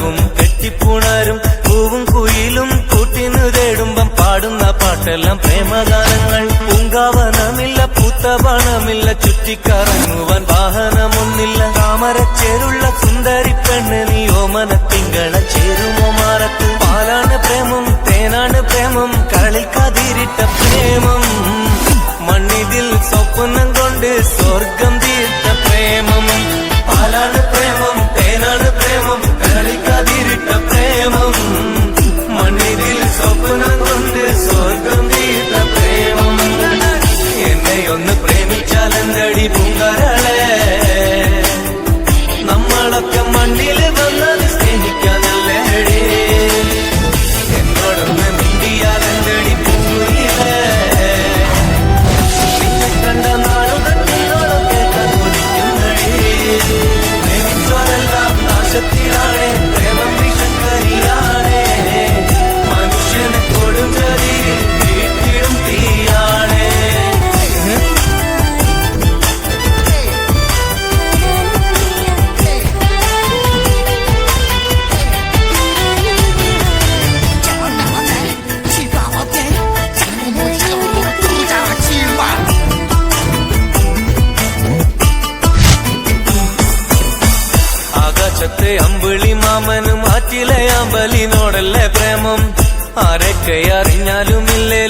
മനവും കെട്ടിപ്പുണരും പൂവും കുയിലും കൂട്ടിനു തേടുമ്പം പാടുന്ന പാട്ടെല്ലാം പ്രേമഗാനങ്ങൾ. പൂങ്കാവനമില്ല പൂത്ത പണമില്ല ചുറ്റിക്കറങ്ങുവാൻ വാഹനമൊന്നില്ല. താമരച്ചേരുള്ള സുന്ദരി പെണ്ണ് നീ ഓമനത്തിങ്കള ചേരുമോ മാറത്ത്. പാലാണ് പ്രേമം തേനാണ് പ്രേമം കളിൽ കതിരിട്ട പ്രേമം. മണ്ണിതിൽ സ്വപ്നം കൊണ്ട് സ്വർഗം തീർത്ത പ്രേമം. പാലാണ് പ്രേമം തേനാണ് പ്രേമം കളിൽ കതിരിട്ട പ്രേമം. മണ്ണിതിൽ സ്വപ്നം കൊണ്ട് സ്വർഗം തീർത്ത പ്രേമം. എന്നെ ഒന്ന് പ്രേമിച്ചാലെന്തടി പൂങ്കരളെ. നമ്മളൊക്കെ മണ്ണിൽ വന്നത് സ്നേഹിക്കാനല്ലേടി. എന്നോടൊന്ന് മിണ്ടിയാലെന്തടി പൂങ്കുയിലേ. നിന്നെ കണ്ട നാളുകൾ നിങ്ങളൊക്കെ കണ്ടുപിടിക്കുന്നടി. പ്രേമിച്ചോരെല്ലാം നാശത്തിലാണ് പ്രേമം വിഷക്കരിയാണ്. മനുഷ്യനെ കൊടുങ്കരി വീട്ടിടും തീയാണ്. ആകാശത്തെ അമ്പിളി മാമനും ആറ്റിലെ അമ്പലിനോടല്ലേ പ്രേമം. ആരൊക്കെ അറിഞ്ഞാലും ഇല്ലേ